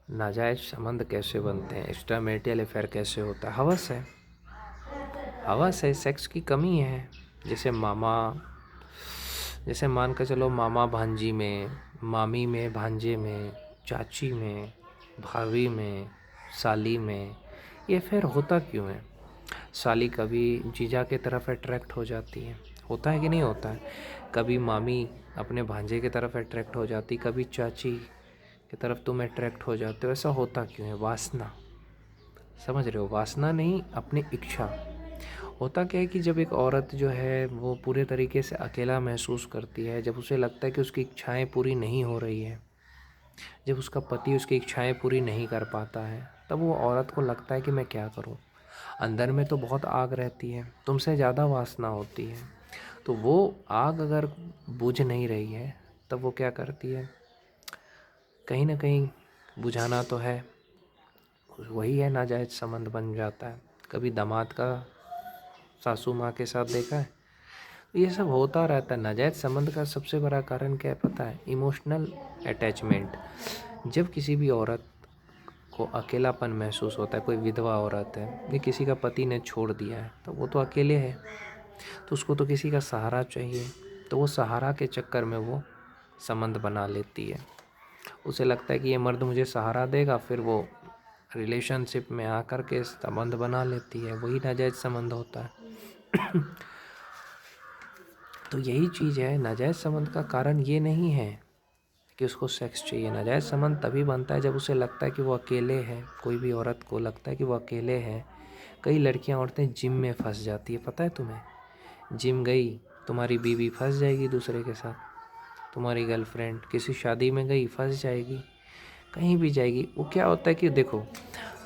नाजायज़ संबंध कैसे बनते हैं, एक्स्ट्रामैरिटल अफेयर कैसे होता है? हवस है, हवस है, सेक्स की कमी है। जैसे मान के चलो मामा भांजी में, मामी में भांजे में, चाची में, भाभी में, साली में, ये अफेयर होता क्यों है? साली कभी जीजा के तरफ अट्रैक्ट हो जाती है, होता है कि नहीं होता है? कभी मामी अपने भांजे की तरफ अट्रैक्ट हो जाती, कभी चाची की तरफ तुम अट्रैक्ट हो जाते हो। ऐसा होता क्यों है? वासना, समझ रहे हो? वासना नहीं, अपनी इच्छा। होता क्या है कि जब एक औरत जो है वो पूरे तरीके से अकेला महसूस करती है, जब उसे लगता है कि उसकी इच्छाएं पूरी नहीं हो रही है, जब उसका पति उसकी इच्छाएं पूरी नहीं कर पाता है, तब वो औरत को लगता है कि मैं क्या करूं। अंदर में तो बहुत आग रहती है, तुमसे ज़्यादा वासना होती है, तो वो आग अगर बुझ नहीं रही है तब वो क्या करती है? कहीं ना कहीं बुझाना तो है, वही है नाजायज़ संबंध बन जाता है। कभी दामाद का सासू माँ के साथ देखा है? ये सब होता रहता है। नाजायज़ संबंध का सबसे बड़ा कारण क्या है पता है? Emotional attachment. जब किसी भी औरत को अकेलापन महसूस होता है, कोई विधवा औरत है, ये किसी का पति ने छोड़ दिया है, तो वो तो अकेले है, तो उसको तो किसी का सहारा चाहिए। तो वो सहारा के चक्कर में वो संबंध बना लेती है। उसे लगता है कि ये मर्द मुझे सहारा देगा, फिर वो रिलेशनशिप में आकर के संबंध बना लेती है। वही नाजायज़ संबंध होता है। तो यही चीज़ है, नाजायज़ संबंध का कारण ये नहीं है कि उसको सेक्स चाहिए। नाजायज़ संबंध तभी बनता है जब उसे लगता है कि वो अकेले है। कोई भी औरत को लगता है कि वो अकेले है। कई लड़कियां, औरतें जिम में फंस जाती है, पता है तुम्हें? जिम गई, तुम्हारी बीवी फंस जाएगी दूसरे के साथ, तुम्हारी गर्लफ्रेंड किसी शादी में गई फंस जाएगी, कहीं भी जाएगी। वो क्या होता है कि देखो,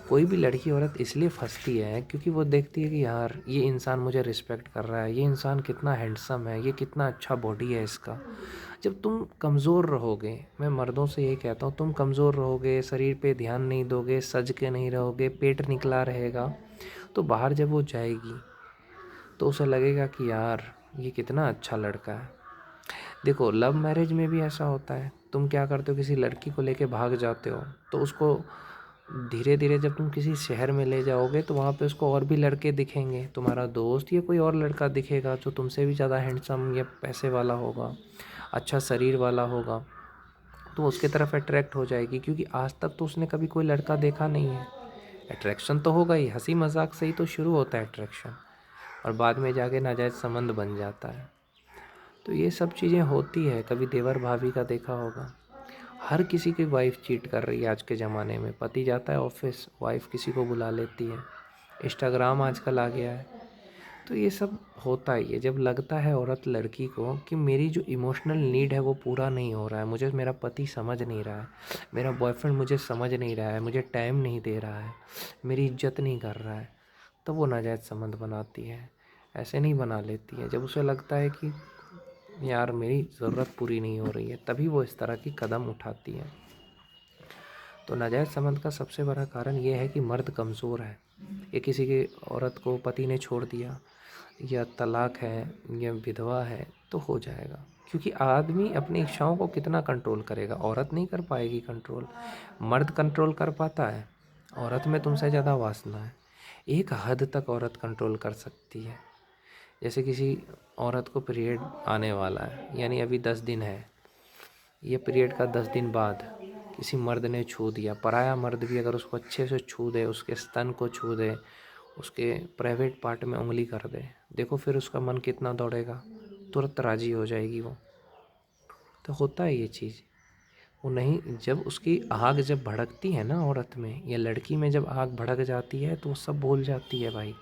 कोई भी लड़की औरत इसलिए फंसती है क्योंकि वो देखती है कि यार ये इंसान मुझे रिस्पेक्ट कर रहा है, ये इंसान कितना हैंडसम है, ये कितना अच्छा बॉडी है इसका। जब तुम कमज़ोर रहोगे, मैं मर्दों से ये कहता हूँ, तुम कमज़ोर रहोगे, शरीर पे ध्यान नहीं दोगे, सज के नहीं रहोगे, पेट निकला रहेगा, तो बाहर जब वो जाएगी तो उसे लगेगा कि यार ये कितना अच्छा लड़का है। देखो, लव मैरिज में भी ऐसा होता है। तुम क्या करते हो, किसी लड़की को लेके भाग जाते हो, तो उसको धीरे धीरे जब तुम किसी शहर में ले जाओगे तो वहाँ पे उसको और भी लड़के दिखेंगे, तुम्हारा दोस्त या कोई और लड़का दिखेगा जो तुमसे भी ज़्यादा हैंडसम या पैसे वाला होगा, अच्छा शरीर वाला होगा, तो उसके तरफ अट्रैक्ट हो जाएगी। क्योंकि आज तक तो उसने कभी कोई लड़का देखा नहीं है। अट्रैक्शन तो होगा ही, हंसी मजाक से ही तो शुरू होता है अट्रैक्शन, और बाद में जाके नाजायज़ संबंध बन जाता है। तो ये सब चीज़ें होती है। कभी देवर भाभी का देखा होगा, हर किसी की वाइफ चीट कर रही है आज के ज़माने में। पति जाता है ऑफिस, वाइफ किसी को बुला लेती है, इंस्टाग्राम आजकल आ गया है। तो ये सब होता ही है। जब लगता है औरत लड़की को कि मेरी जो इमोशनल नीड है वो पूरा नहीं हो रहा है, मुझे मेरा पति समझ नहीं रहा है, मेरा बॉयफ्रेंड मुझे समझ नहीं रहा है, मुझे टाइम नहीं दे रहा है, मेरी इज्जत नहीं कर रहा है, तो वो नाजायज़ संबंध बनाती है। ऐसे नहीं बना लेती है। जब उसे लगता है कि यार मेरी ज़रूरत पूरी नहीं हो रही है, तभी वो इस तरह की कदम उठाती है। तो नाजायज़ संबंध का सबसे बड़ा कारण ये है कि मर्द कमज़ोर है। ये किसी की औरत को पति ने छोड़ दिया, या तलाक है, या विधवा है, तो हो जाएगा। क्योंकि आदमी अपनी इच्छाओं को कितना कंट्रोल करेगा? औरत नहीं कर पाएगी कंट्रोल। मर्द कंट्रोल कर पाता है, औरत में तुमसे ज़्यादा वासना है। एक हद तक औरत कंट्रोल कर सकती है। जैसे किसी औरत को पीरियड आने वाला है, यानी अभी 10 दिन है, ये पीरियड का 10 दिन बाद किसी मर्द ने छू दिया, पराया मर्द भी अगर उसको अच्छे से छू दे, उसके स्तन को छू दे, उसके प्राइवेट पार्ट में उंगली कर दे, देखो फिर उसका मन कितना दौड़ेगा, तुरंत राजी हो जाएगी वो। तो होता है ये चीज़। वो नहीं, जब उसकी आग जब भड़कती है ना औरत में या लड़की में, जब आग भड़क जाती है तो वो सब भूल जाती है भाई।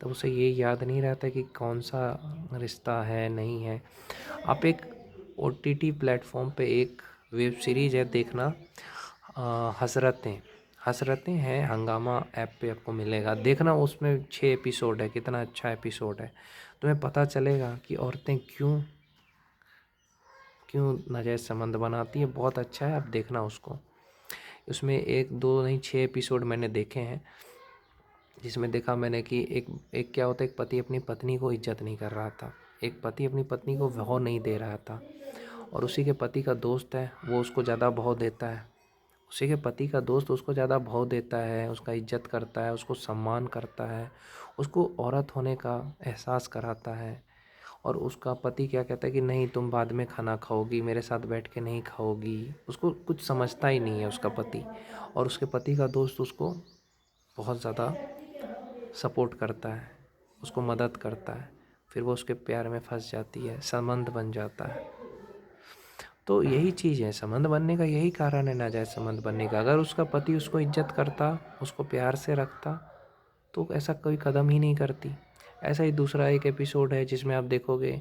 तब उसे ये याद नहीं रहता कि कौन सा रिश्ता है नहीं है। आप एक OTT प्लेटफॉर्म पे एक वेब सीरीज़ है, देखना, हसरतें। हसरतें हैं, हंगामा ऐप पे आपको मिलेगा, देखना। उसमें 6 एपिसोड है, कितना अच्छा एपिसोड है। तुम्हें पता चलेगा कि औरतें क्यों क्यों नाजायज़ संबंध बनाती है। बहुत अच्छा है, आप देखना उसको। उसमें 1 2 नहीं, 6 एपिसोड मैंने देखे हैं, जिसमें देखा मैंने कि एक एक क्या होता है, एक पति अपनी पत्नी को इज्जत नहीं कर रहा था, एक पति अपनी पत्नी को भाव नहीं दे रहा था, और उसी के पति का दोस्त है, वो उसको ज़्यादा भाव देता है, उसी के पति का दोस्त उसको ज़्यादा भाव देता है, उसका इज्जत करता है, उसको सम्मान करता है, उसको औरत होने का एहसास कराता है। और उसका पति क्या कहता है कि नहीं, तुम बाद में खाना खाओगी, मेरे साथ बैठ के नहीं खाओगी। उसको कुछ समझता ही नहीं है उसका पति। और उसके पति का दोस्त उसको बहुत ज़्यादा सपोर्ट करता है, उसको मदद करता है। फिर वो उसके प्यार में फंस जाती है, संबंध बन जाता है। तो यही चीज़ है, संबंध बनने का यही कारण है नाजायज़ संबंध बनने का। अगर उसका पति उसको इज्जत करता, उसको प्यार से रखता, तो ऐसा कोई कदम ही नहीं करती। ऐसा ही दूसरा एक एपिसोड है जिसमें आप देखोगे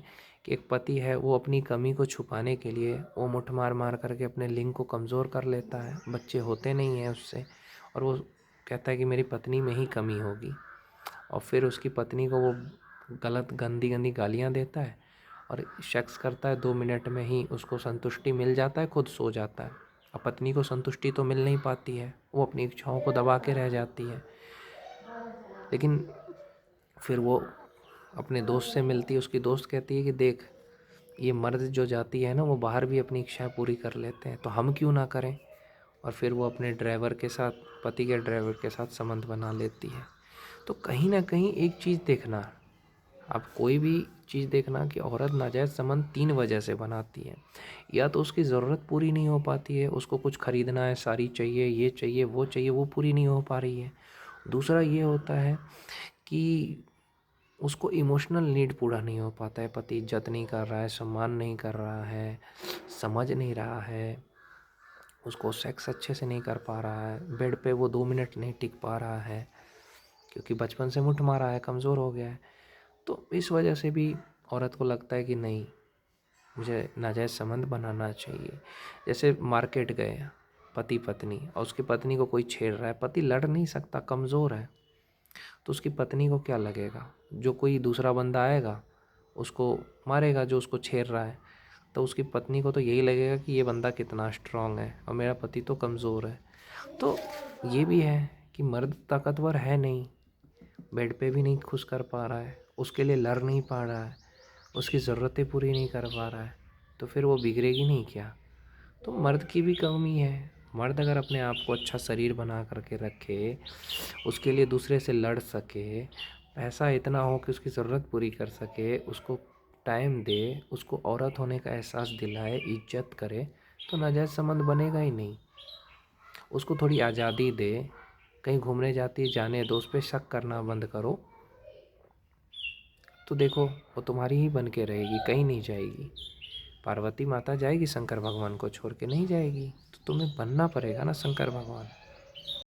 कि एक पति है, वो अपनी कमी को छुपाने के लिए वो मुठ मार मार करके अपने लिंग को कमज़ोर कर लेता है, बच्चे होते नहीं हैं उससे। और वो कहता है कि मेरी पत्नी में ही कमी होगी। और फिर उसकी पत्नी को वो गलत गंदी गंदी गालियाँ देता है और सेक्स करता है। 2 मिनट में ही उसको संतुष्टि मिल जाता है, खुद सो जाता है। अब पत्नी को संतुष्टि तो मिल नहीं पाती है, वो अपनी इच्छाओं को दबा के रह जाती है। लेकिन फिर वो अपने दोस्त से मिलती है, उसकी दोस्त कहती है कि देख, ये मर्द जो जाती है ना, वो बाहर भी अपनी इच्छाएं पूरी कर लेते हैं, तो हम क्यों ना करें। और फिर वो अपने ड्राइवर के साथ, पति के ड्राइवर के साथ संबंध बना लेती है। तो कहीं ना कहीं एक चीज़ देखना, आप कोई भी चीज़ देखना कि औरत नाजायज़ संबंध 3 वजह से बनाती है। या तो उसकी ज़रूरत पूरी नहीं हो पाती है, उसको कुछ ख़रीदना है, साड़ी चाहिए, ये चाहिए, वो पूरी नहीं हो पा रही है। दूसरा ये होता है कि उसको इमोशनल नीड पूरा नहीं हो पाता है, पति इज्जत नहीं कर रहा है, सम्मान नहीं कर रहा है, समझ नहीं रहा है, उसको सेक्स अच्छे से नहीं कर पा रहा है, बेड पे वो 2 मिनट नहीं टिक पा रहा है क्योंकि बचपन से मुठ मारा है, कमज़ोर हो गया है। तो इस वजह से भी औरत को लगता है कि नहीं, मुझे नाजायज़ संबंध बनाना चाहिए। जैसे मार्केट गए पति पत्नी और उसकी पत्नी को कोई छेड़ रहा है, पति लड़ नहीं सकता, कमज़ोर है, तो उसकी पत्नी को क्या लगेगा, जो कोई दूसरा बंदा आएगा उसको मारेगा जो उसको छेड़ रहा है, तो उसकी पत्नी को तो यही लगेगा कि ये बंदा कितना स्ट्रांग है और मेरा पति तो कमज़ोर है। तो ये भी है कि मर्द ताकतवर है नहीं, बेड पे भी नहीं खुश कर पा रहा है, उसके लिए लड़ नहीं पा रहा है, उसकी ज़रूरतें पूरी नहीं कर पा रहा है, तो फिर वो बिगड़ेगी नहीं क्या। तो मर्द की भी कमी है। मर्द अगर अपने आप को अच्छा शरीर बना करके रखे, उसके लिए दूसरे से लड़ सके, पैसा इतना हो कि उसकी ज़रूरत पूरी कर सके, उसको टाइम दे, उसको औरत होने का एहसास दिलाए, इज्जत करे, तो नाजायज़ संबंध बनेगा ही नहीं। उसको थोड़ी आज़ादी दे, कहीं घूमने जाती है जाने दो, उस पर शक करना बंद करो, तो देखो वो तुम्हारी ही बन के रहेगी, कहीं नहीं जाएगी। पार्वती माता जाएगी शंकर भगवान को छोड़ के, नहीं जाएगी। तो तुम्हें बनना पड़ेगा ना शंकर भगवान।